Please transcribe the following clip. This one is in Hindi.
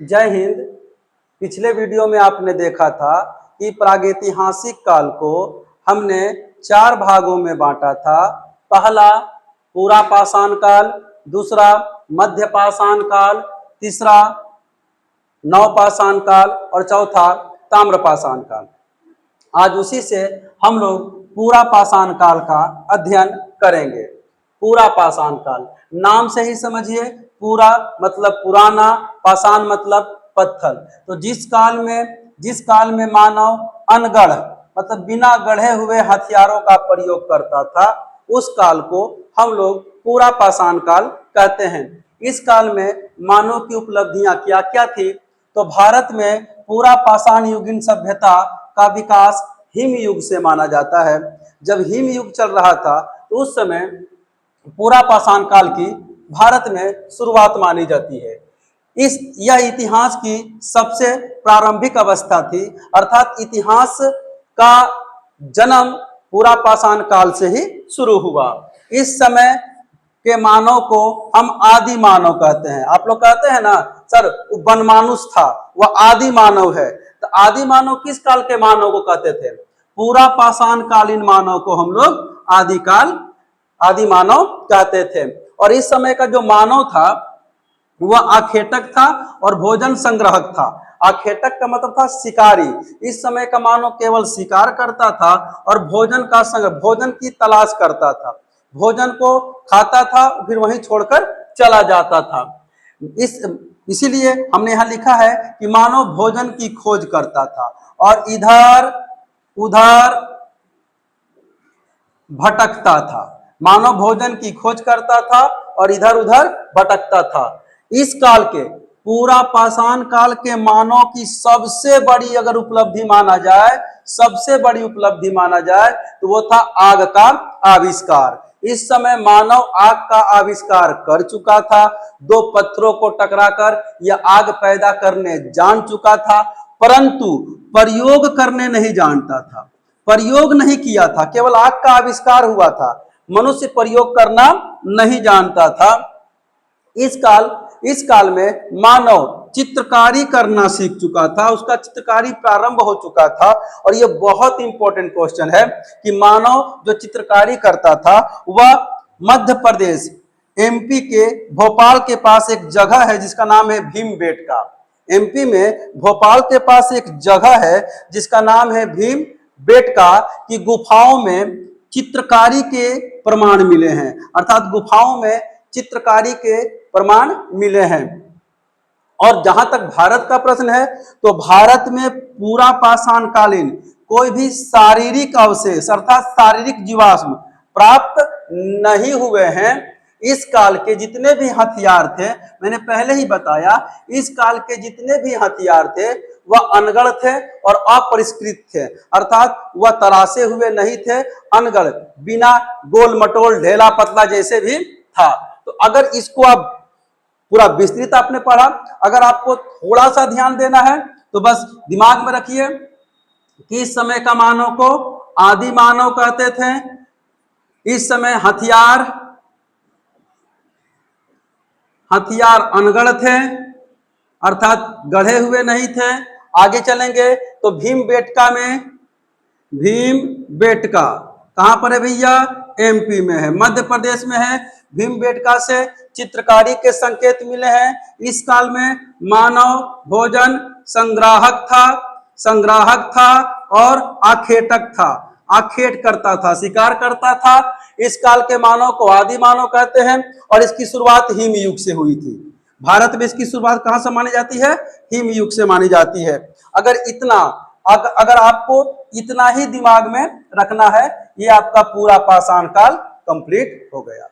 जय हिंद। पिछले वीडियो में आपने देखा था कि प्रागैतिहासिक काल को हमने 4 भागों में बांटा था। पहला पूरा पाषाण काल, दूसरा मध्य पाषाण काल, तीसरा नवपाषाण काल और चौथा ताम्रपाषाण काल। आज उसी से हम लोग पूरा पाषाण काल का अध्ययन करेंगे। पूरा पाषाण काल नाम से ही समझिए, पूरा मतलब पुराना, पाषाण मतलब पत्थर। तो जिस काल में मानव अनगढ़ मतलब बिना गढ़े हुए हथियारों का प्रयोग करता था, उस काल को हम लोग पूरा पाषाण काल कहते हैं। इस काल में मानव की उपलब्धियां क्या क्या थी? तो भारत में पूरा पाषाण युगीन सभ्यता का विकास हिम युग से माना जाता है। जब हिम युग चल रहा था तो उस समय पूरा पाषाण काल की भारत में शुरुआत मानी जाती है। यह इतिहास की सबसे प्रारंभिक अवस्था थी, अर्थात इतिहास का जन्म पूरा पाषाण काल से ही शुरू हुआ। इस समय के मानव को हम आदि मानव कहते हैं। आप लोग कहते हैं ना सर वनमानुष था, वह आदि मानव है। तो आदि मानव किस काल के मानव को कहते थे? पूरा पाषाण कालीन मानव को हम लोग आदि मानव कहते थे। और इस समय का जो मानव था वह आखेटक था और भोजन संग्राहक था। आखेटक का मतलब था शिकारी। इस समय का मानव केवल शिकार करता था और भोजन की तलाश करता था। भोजन को खाता था फिर वहीं छोड़कर चला जाता था। इसीलिए हमने यहाँ लिखा है कि मानव भोजन की खोज करता था और इधर उधर भटकता था। मानव भोजन की खोज करता था और इधर उधर भटकता था। इस काल के पूरा पाषाण काल के मानव की सबसे बड़ी अगर उपलब्धि माना जाए, तो वो था आग का आविष्कार। इस समय मानव आग का आविष्कार कर चुका था। 2 पत्थरों को टकराकर यह आग पैदा करने जान चुका था, परंतु प्रयोग करने नहीं जानता था। प्रयोग नहीं किया था, केवल आग का आविष्कार हुआ था। मनुष्य प्रयोग करना नहीं जानता था। इस काल में मानव चित्रकारी करना सीख चुका था, उसका चित्रकारी प्रारंभ हो चुका था। और यह बहुत इंपॉर्टेंट क्वेश्चन है कि मानव जो चित्रकारी करता था वह मध्य प्रदेश एमपी के भोपाल के पास एक जगह है जिसका नाम है भीमबेटका। एमपी में भोपाल के पास एक जगह है जिसका नाम है भीमबेटका की गुफाओं में चित्रकारी के प्रमाण मिले हैं, अर्थात गुफाओं में चित्रकारी के प्रमाण मिले हैं। और जहां तक भारत का प्रश्न है तो भारत में पूरा पाषाण कालीन कोई भी शारीरिक अवशेष अर्थात शारीरिक जीवाश्म प्राप्त नहीं हुए हैं। इस काल के जितने भी हथियार थे, मैंने पहले ही बताया, इस काल के जितने भी हथियार थे वह अनगढ़ थे और अपरिष्कृत थे, अर्थात वह तराशे हुए नहीं थे, अनगढ़ बिना गोल मटोल ढेला पतला जैसे भी था। तो अगर इसको आप पूरा विस्तृत आपने पढ़ा, अगर आपको थोड़ा सा ध्यान देना है तो बस दिमाग में रखिए कि इस समय का मानव को आदि मानव कहते थे। इस समय हथियार अनगढ़ थे, अर्थात गढ़े हुए नहीं थे। आगे चलेंगे तो भीमबेटका कहां पर है भैया? एमपी में है, मध्य प्रदेश में है। भीमबेटका से चित्रकारी के संकेत मिले हैं। इस काल में मानव भोजन संग्राहक था और आखेटक था। आखेट करता था, शिकार करता था। इस काल के मानव को आदि मानव कहते हैं और इसकी शुरुआत हिम युग से हुई थी। भारत में इसकी शुरुआत कहां से मानी जाती है? हिम युग से मानी जाती है। अगर आपको इतना ही दिमाग में रखना है, ये आपका पूरा पाषाण काल कंप्लीट हो गया।